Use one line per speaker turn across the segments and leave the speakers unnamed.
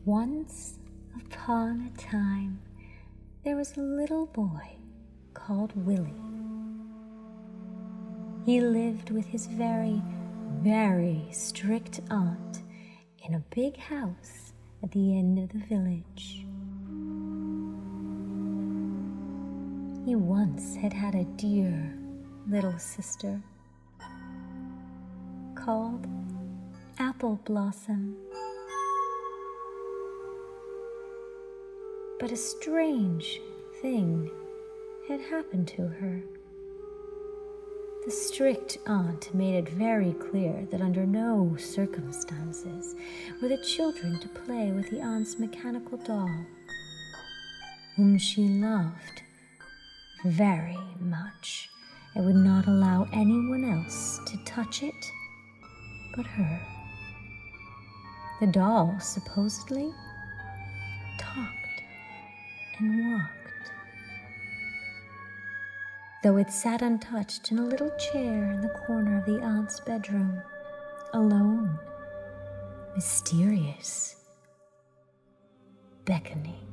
Once upon a time, there was a little boy called Willie. He lived with his very, very strict aunt in a big house at the end of the village. He once had a dear little sister called Apple Blossom. But a strange thing had happened to her. The strict aunt made it very clear that under no circumstances were the children to play with the aunt's mechanical doll, whom she loved very much and would not allow anyone else to touch it but her. The doll supposedly talked and walked, though it sat untouched in a little chair in the corner of the aunt's bedroom, alone, mysterious, beckoning.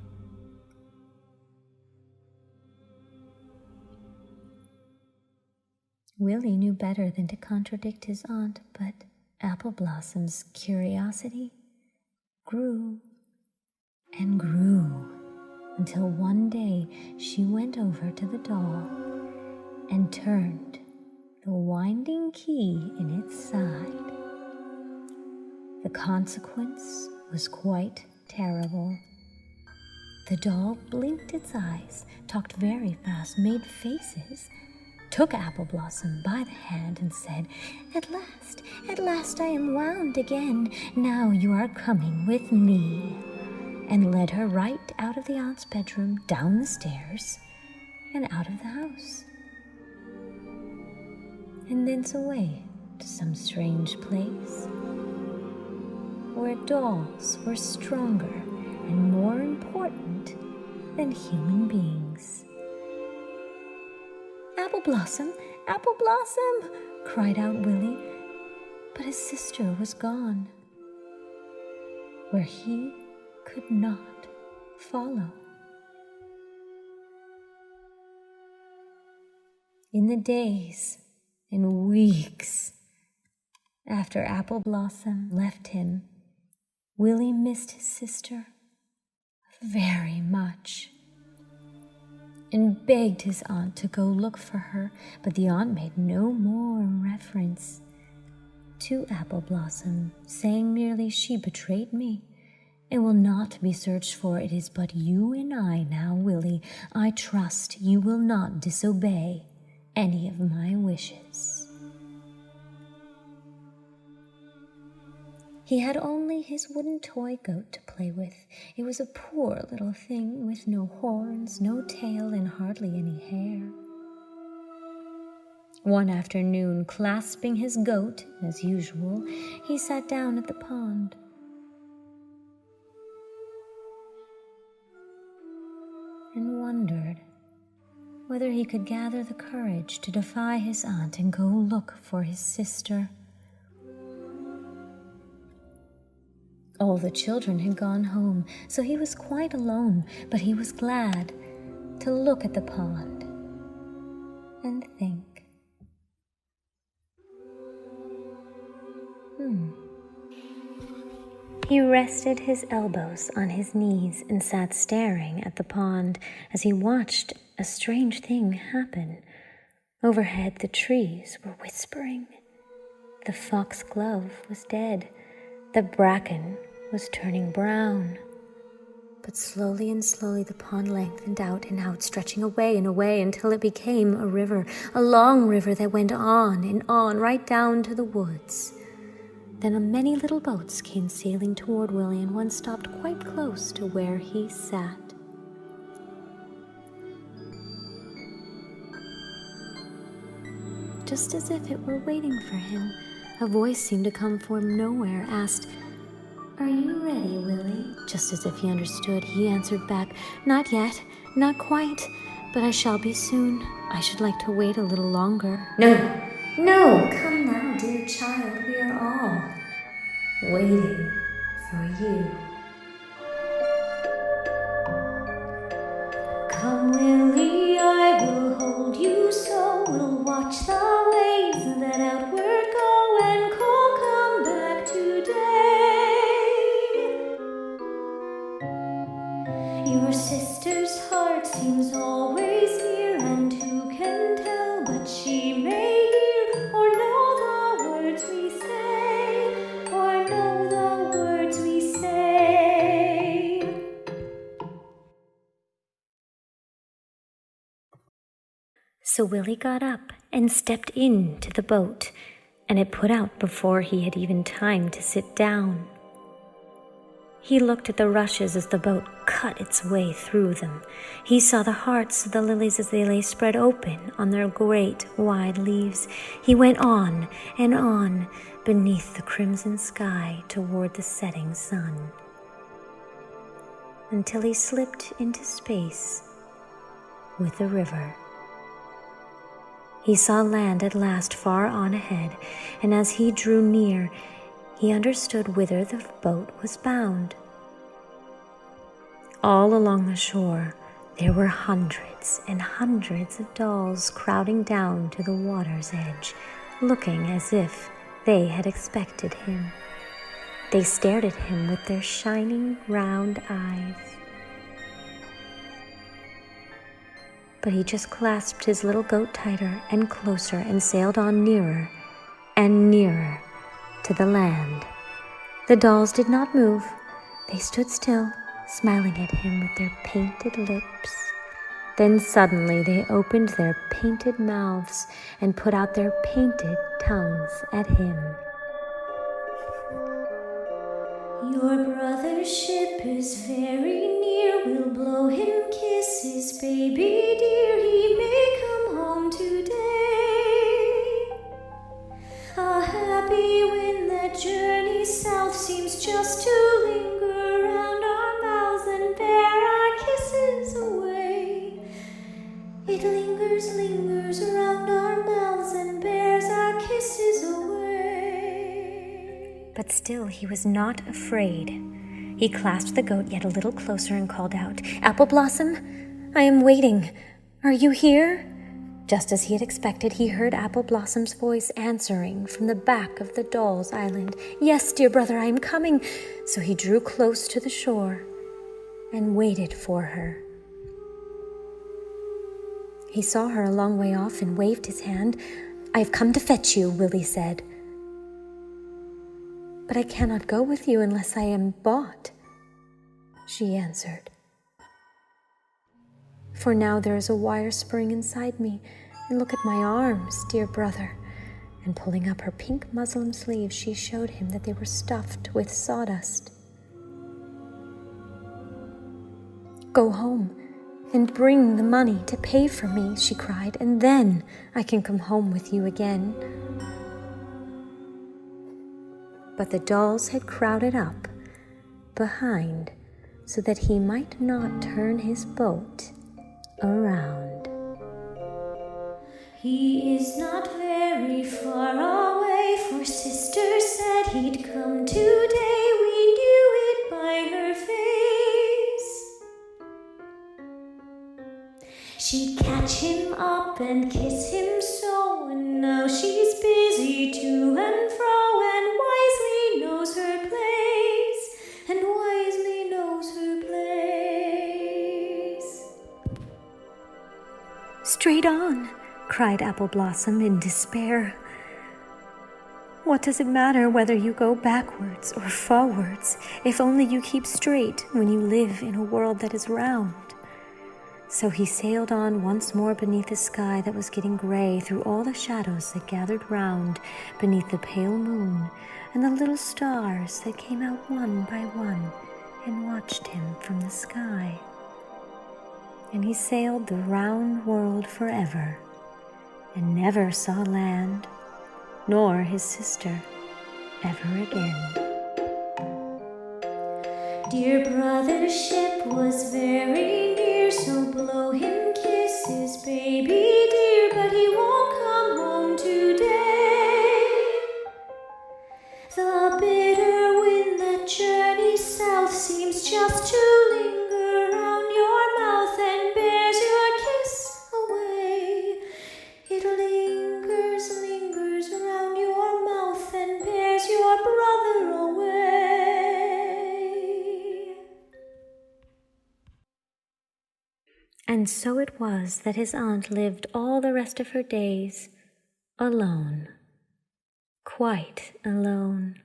Willie knew better than to contradict his aunt, but Apple Blossom's curiosity grew and grew until one day she went over to the doll and turned the winding key in its side. The consequence was quite terrible. The doll blinked its eyes, talked very fast, made faces, took Apple Blossom by the hand and said, at last I am wound again. Now you are coming with me," and led her right out of the aunt's bedroom, down the stairs, and out of the house, and thence away to some strange place where dolls were stronger and more important than human beings. "Apple Blossom, Apple Blossom!" cried out Willie, but his sister was gone, where he could not follow. In the days and weeks after Apple Blossom left him, Willie missed his sister very much and begged his aunt to go look for her, but the aunt made no more reference to Apple Blossom, saying merely, "She betrayed me and will not be searched for. It is but you and I now, Willie. I trust you will not disobey any of my wishes." He had only his wooden toy goat to play with. It was a poor little thing with no horns, no tail, and hardly any hair. One afternoon, clasping his goat, as usual, he sat down at the pond. And wondered whether he could gather the courage to defy his aunt and go look for his sister. All the children had gone home, so he was quite alone, but he was glad to look at the pond and think. He rested his elbows on his knees and sat staring at the pond as he watched a strange thing happen. Overhead, the trees were whispering. The foxglove was dead. The bracken was turning brown. But slowly and slowly the pond lengthened out and out, stretching away and away until it became a river, a long river that went on and on right down to the woods. Then many little boats came sailing toward Willie, and one stopped quite close to where he sat. Just as if it were waiting for him, a voice seemed to come from nowhere, asked, "Are you ready, Willie?" Just as if he understood, he answered back, "Not yet, not quite, but I shall be soon. I should like to wait a little longer." No, come now, dear child, we are all waiting for you." So Willie got up and stepped into the boat, and it put out before he had even time to sit down. He looked at the rushes as the boat cut its way through them. He saw the hearts of the lilies as they lay spread open on their great wide leaves. He went on and on beneath the crimson sky toward the setting sun, until he slipped into space with the river. He saw land at last far on ahead, and as he drew near, he understood whither the boat was bound. All along the shore, there were hundreds and hundreds of dolls crowding down to the water's edge, looking as if they had expected him. They stared at him with their shining, round eyes. But he just clasped his little goat tighter and closer and sailed on nearer and nearer to the land. The dolls did not move. They stood still, smiling at him with their painted lips. Then suddenly they opened their painted mouths and put out their painted tongues at him.
Your brother's ship is very near. We'll blow him kisses, baby dear. He may come home today. A happy wind that journeys south seems just to linger around our mouths and bear our kisses away. It lingers, lingers around our mouths and bears our kisses away.
But still he was not afraid. He clasped the goat yet a little closer and called out, "Apple Blossom, I am waiting. Are you here?" Just as he had expected, he heard Apple Blossom's voice answering from the back of the doll's island. "Yes, dear brother, I am coming." So he drew close to the shore and waited for her. He saw her a long way off and waved his hand. "I have come to fetch you," Willie said. "But I cannot go with you unless I am bought," she answered. "For now there is a wire spring inside me, and look at my arms, dear brother." And pulling up her pink muslin sleeves, she showed him that they were stuffed with sawdust. "Go home and bring the money to pay for me," she cried, "and then I can come home with you again." But the dolls had crowded up behind so that he might not turn his boat around.
He is not very far away, for sister said he'd come today. We knew it by her face. She'd catch him up and kiss him so, and now she's busy to and fro, and wisely knows her place, and wisely knows her place.
"Straight on," cried Apple Blossom in despair. "What does it matter whether you go backwards or forwards, if only you keep straight when you live in a world that is round?" So he sailed on once more beneath a sky that was getting gray, through all the shadows that gathered round, beneath the pale moon and the little stars that came out one by one and watched him from the sky. And he sailed the round world forever, and never saw land, nor his sister, ever again.
Dear brother's ship was very near, so blow him kisses, baby dear, but he won't come home today. The bitter wind that journeys south seems just to linger around your mouth and bears your kiss away. It lingers, lingers around your mouth and bears your brother away.
And so it was that his aunt lived all the rest of her days alone, quite alone.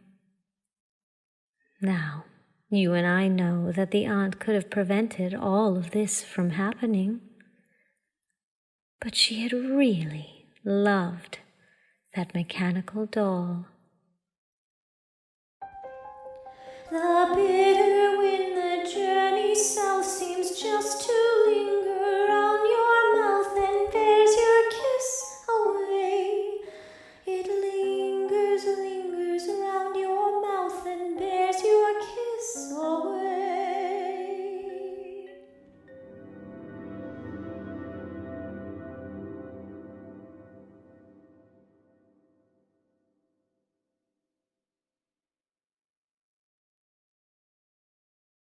Now, you and I know that the aunt could have prevented all of this from happening. But she had really loved that mechanical doll.